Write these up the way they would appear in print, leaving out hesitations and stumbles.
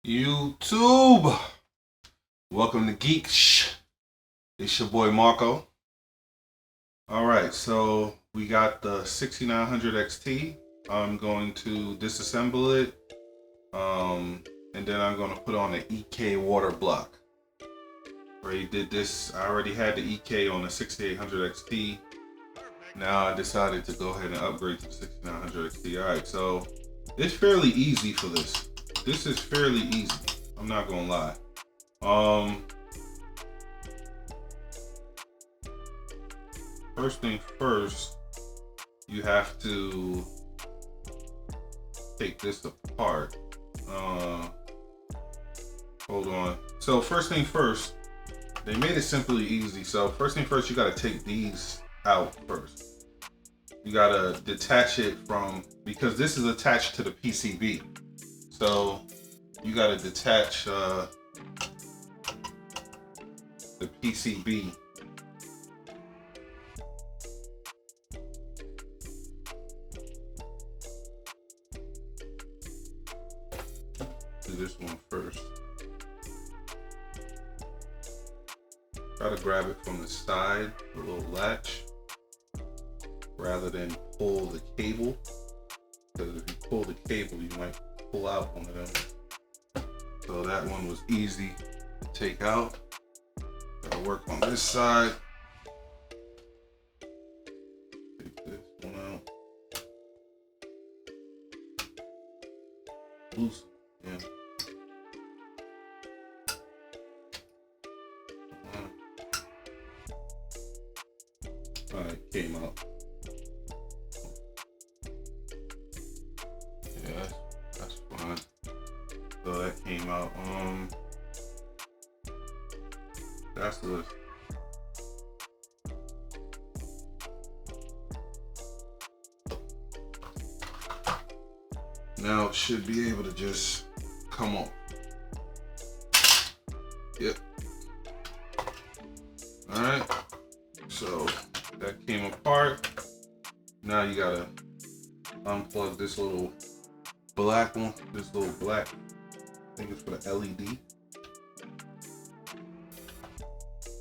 YouTube, welcome to Geekshhh. It's your boy Marco. Alright, so we got the 6900 XT. I'm going to disassemble it, and then I'm going to put on an EK Waterblock. Already did this. I already had the EK on the 6800 XT. Now I decided to go ahead and upgrade to the 6900 XT. Alright, so it's fairly easy for this. This is fairly easy. I'm not gonna lie. First thing first, you have to take this apart. Hold on. So first thing first, they made it simply easy. So first thing first, you gotta take these out first. You gotta detach it from, because this is attached to the PCB. So you gotta detach the PCB. Do this one first. Try to grab it from the side, the little latch, rather than pull the cable. Because if you pull the cable, you might pull out one of them. So that one was easy to take out. Gotta work on this side. Take this one out. Loose. Yeah. Alright, came out. Yeah, that's fine. So that came out. That's the now it should be able to just come off. Yep. Alright. So that came apart. Now you gotta unplug this little black one. This little black, I think it's for the LED.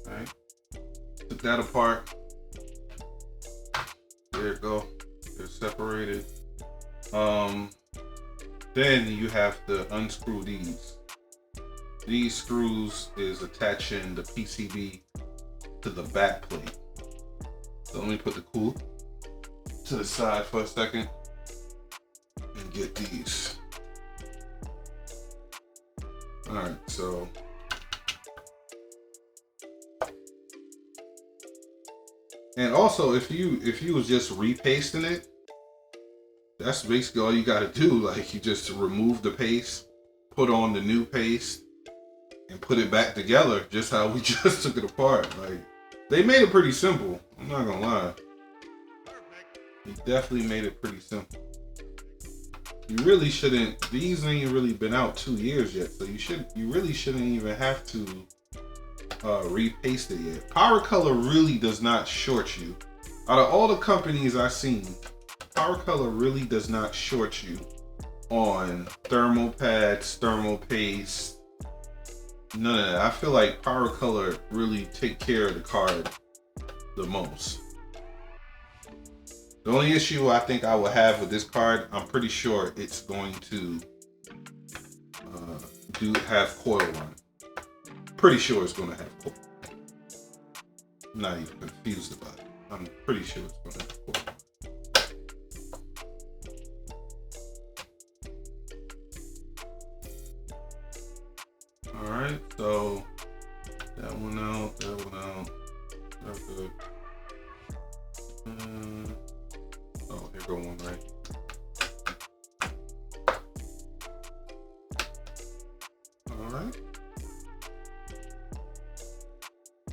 Alright. Took that apart. There it go. They're separated. Then you have to unscrew these. These screws is attaching the PCB to the back plate. So let me put the cooler to the side for a second and get these. Alright, so and also if you was just repasting it, that's basically all you gotta do. Like, you just remove the paste, put on the new paste, and put it back together just how we just took it apart. Like, they made it pretty simple. I'm not gonna lie. They definitely made it pretty simple. You really shouldn't, these ain't really been out 2 years yet, so you really shouldn't even have to repaste it yet. Powercolor really does not short you. Out of all the companies I've seen, Powercolor really does not short you on thermal pads, thermal paste, none of that. I feel like Powercolor really take care of the card the most. The only issue I think I will have with this card, I'm pretty sure it's going to have Coil on it. Pretty sure it's going to have Coil. I'm not even confused about it. I'm pretty sure it's going to have Coil. Alright, so that one out, that one out. That's good. Oh, here go one right. Alright.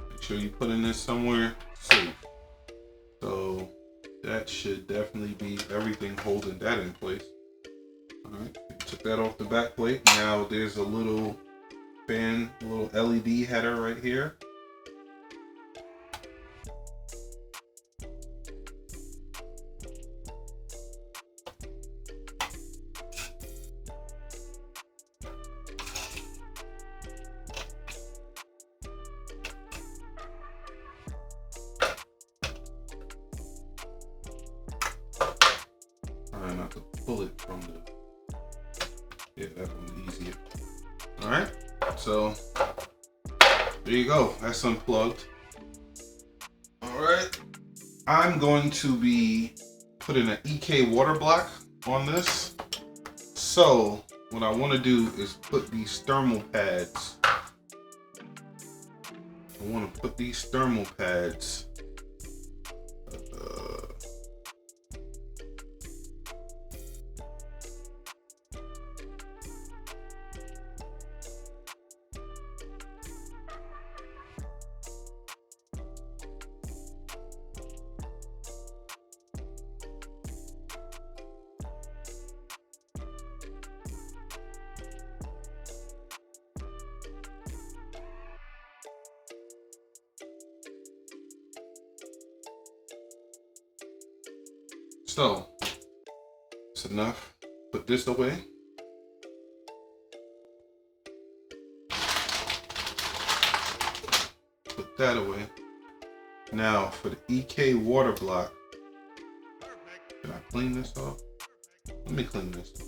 Make sure you put in this somewhere safe. So that should definitely be everything holding that in place. Alright, took that off the back plate. Now there's a little fan, a little LED header right here. easier. All right, so there you go. That's unplugged. All right, I'm going to be putting an EK Waterblock on this. So what I want to do is put these thermal pads. I want to put these thermal pads so it's enough. Put this away. Put that away. Now for the EK Waterblock. Can I clean this off? Let me clean this off.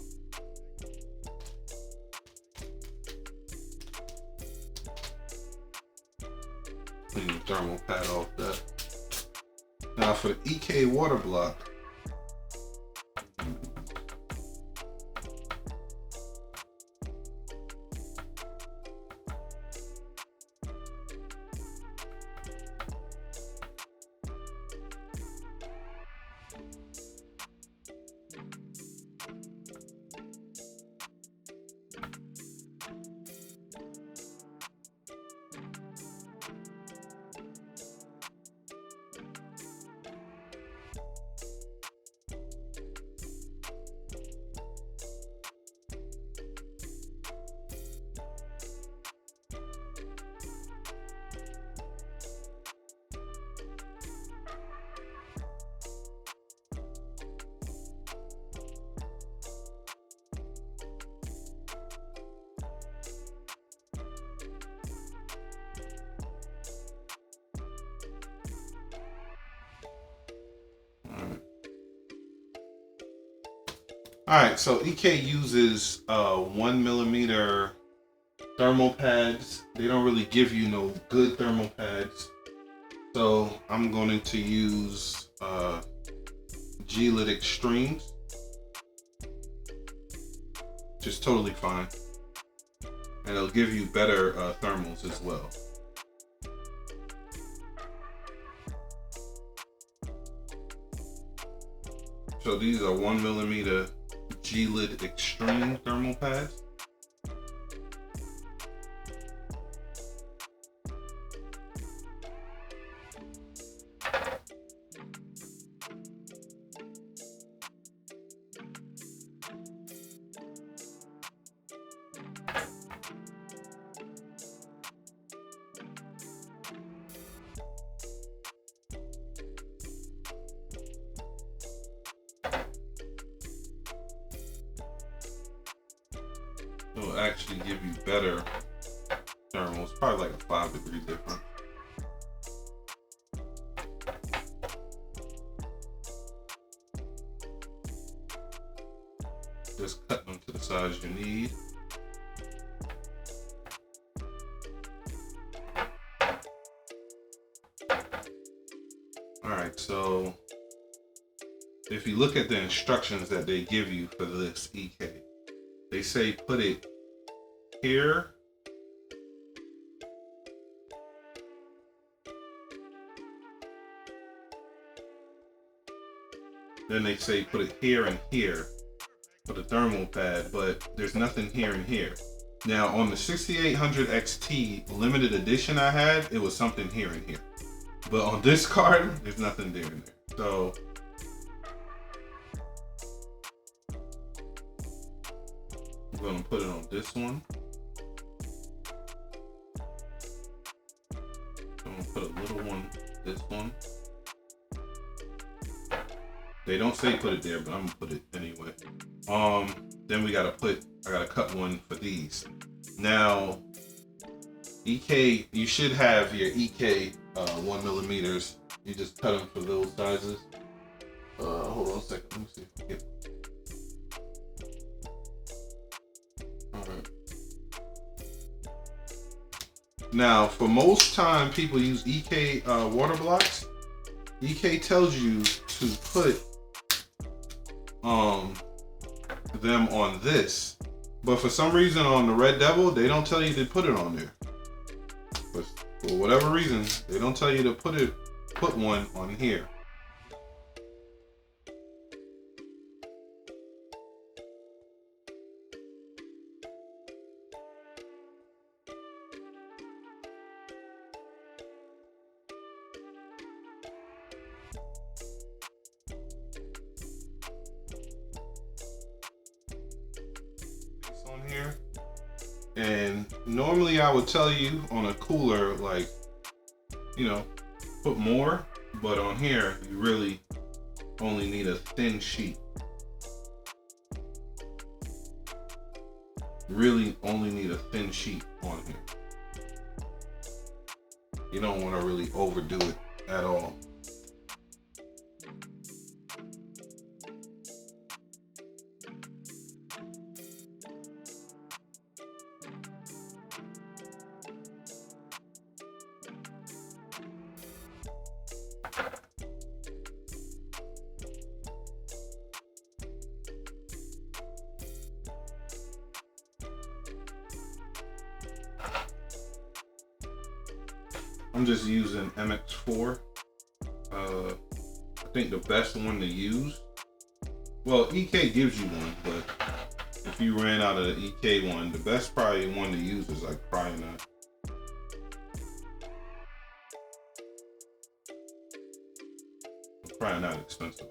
Clean the thermal pad off that. Now for the EK Waterblock. Alright, so EK uses 1mm thermal pads. They don't really give you no good thermal pads. So I'm going to use Gelid Extremes. Which is totally fine. And it'll give you better thermals as well. So these are 1mm Gelid Extreme thermal pads. It will actually give you better thermals, probably like a 5-degree difference. Just cut them to the size you need. Alright, so if you look at the instructions that they give you for this EK, they say put it here, then they say put it here and here for the thermal pad, but there's nothing here and here. Now on the 6800 XT limited edition I had, it was something here and here, but on this card there's nothing there and there. So I'm going to put it on this one. I'm going to put a little one, this one. They don't say put it there, but I'm going to put it anyway. Then I got to cut one for these. Now, EK, you should have your EK 1mm. You just cut them for those sizes. Hold on a second, let me see if I get Alright. Now, for most time, people use EK water blocks. EK tells you to put them on this, but for some reason on the Red Devil, they don't tell you to put it on there. But for whatever reason, they don't tell you to put one on here. On here, and normally I would tell you on a cooler, like, you know, put more, but on here you really only need a thin sheet. Really only need a thin sheet on here. You don't want to really overdo it at all. I'm just using MX4. I think the best one to use. Well, EK gives you one, but if you ran out of the EK one, the best probably one to use is like Cryonaut. Probably not expensive.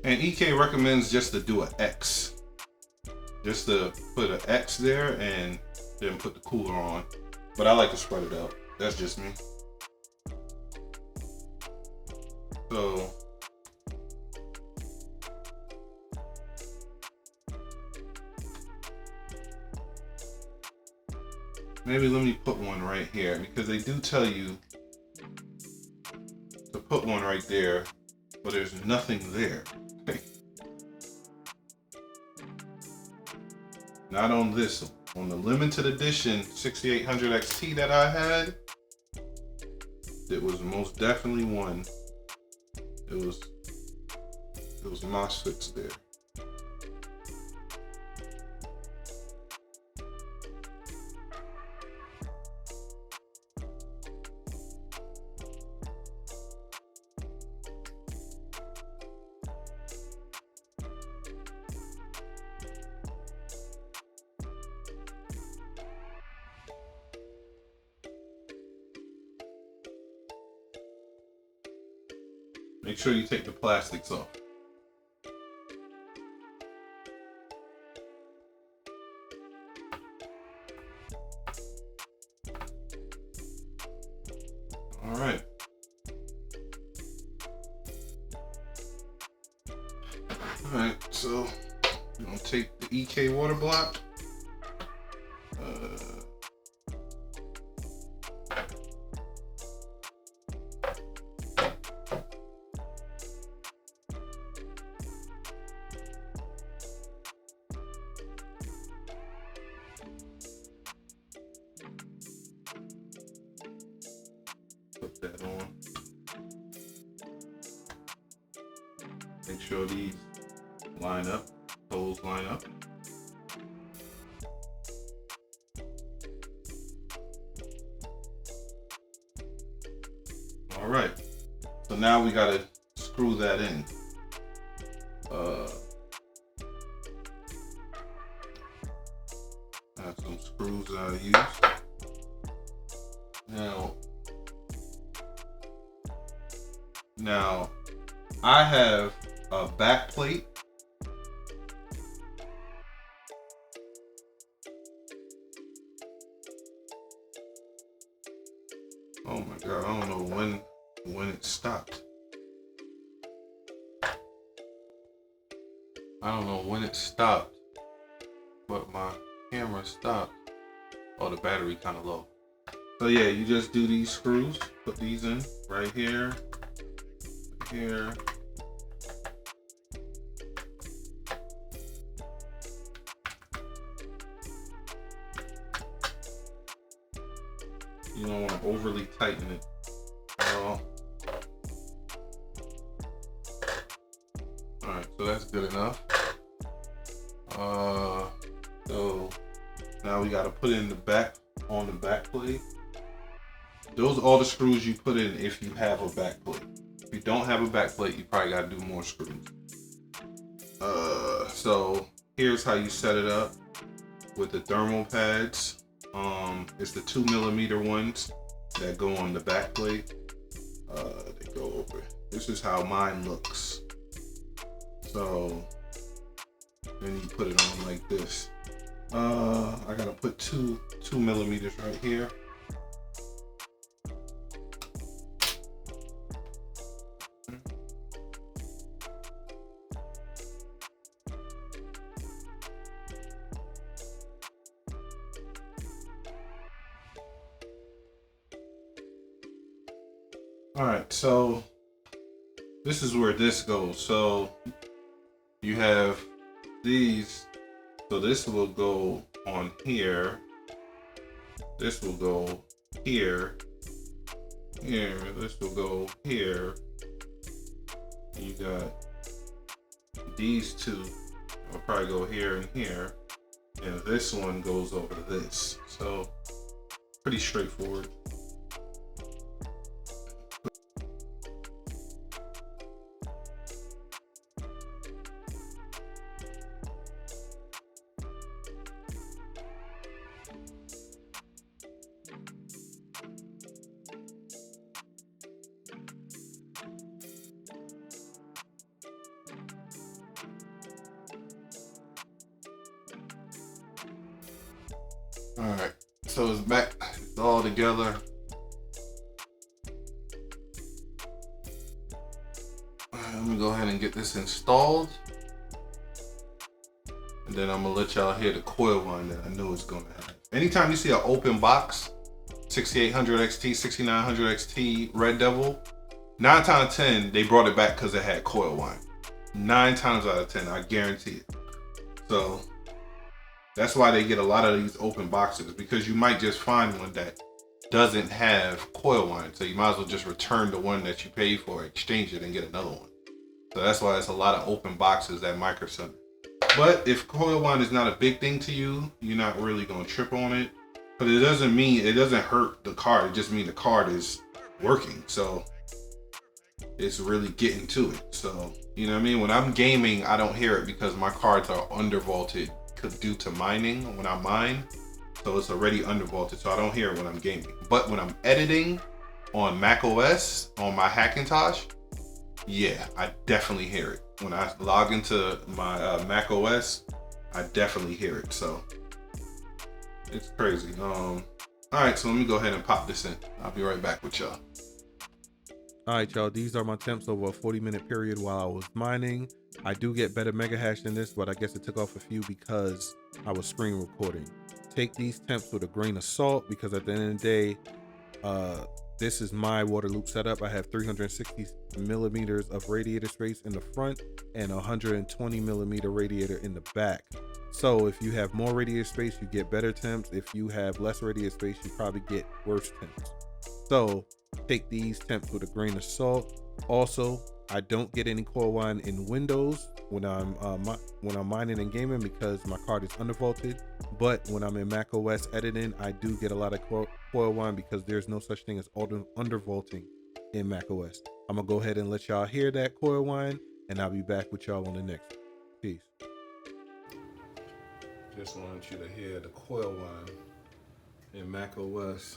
And EK recommends just to do an X. Just to put an X there and then put the cooler on. But I like to spread it out. That's just me. So maybe let me put one right here, because they do tell you to put one right there, but there's nothing there. Not on this one. On the limited edition 6800 XT that I had, it was most definitely one. It was MOSFETs there. Make sure you take the plastics off. All right. All right, so I'm gonna take the EK water block. Put that on. Make sure these line up, holes line up. All right, so now we gotta screw that in. I have some screws that I use. Now I have a back plate. Oh my God, I don't know when it stopped. I don't know when it stopped, but my camera stopped. Oh, the battery kind of low. So yeah, you just do these screws, put these in right here, here. You don't want to overly tighten it at all. Alright, so that's good enough. So now we gotta put in the back on the back plate. Those are all the screws you put in if you have a back plate. If you don't have a back plate, you probably gotta do more screws. So here's how you set it up with the thermal pads. It's the 2mm ones that go on the back plate. They go over. This is how mine looks. So then you put it on like this. I gotta put 2mm right here. All right, so this is where this goes. So you have these, so this will go on here. This will go here. Here, this will go here. You got these two, will probably go here and here. And this one goes over this. So pretty straightforward. All right, so it's back, it's all together. Let me go ahead and get this installed. And then I'm gonna let y'all hear the coil whine that I know it's gonna have. Anytime you see an open box, 6800 XT, 6900 XT, Red Devil, 9 times out of 10, they brought it back because it had coil whine. 9 times out of 10, I guarantee it. So that's why they get a lot of these open boxes, because you might just find one that doesn't have coil whine. So you might as well just return the one that you paid for, exchange it, and get another one. So that's why it's a lot of open boxes at Micro Center. But if coil whine is not a big thing to you, you're not really gonna trip on it. But it doesn't mean, it doesn't hurt the card. It just means the card is working. So it's really getting to it. So, you know what I mean? When I'm gaming, I don't hear it because my cards are undervolted due to mining when I mine. So it's already undervolted, so I don't hear it when I'm gaming. But when I'm editing on Mac OS, on my Hackintosh, yeah, I definitely hear it. When I log into my Mac OS, I definitely hear it. So it's crazy. All right, so let me go ahead and pop this in. I'll be right back with y'all. All right, y'all, these are my temps over a 40-minute period while I was mining. I do get better mega hash than this, but I guess it took off a few because I was screen recording. Take these temps with a grain of salt, because at the end of the day, this is my water loop setup. I have 360 millimeters of radiator space in the front and 120 millimeter radiator in the back. So if you have more radiator space, you get better temps. If you have less radiator space, you probably get worse temps. So take these temps with a grain of salt. Also, I don't get any coil whine in Windows when I'm mining and gaming because my card is undervolted. But when I'm in Mac OS editing, I do get a lot of coil whine because there's no such thing as undervolting in Mac OS. I'm gonna go ahead and let y'all hear that coil whine, and I'll be back with y'all on the next. Peace. Just want you to hear the coil whine in Mac OS.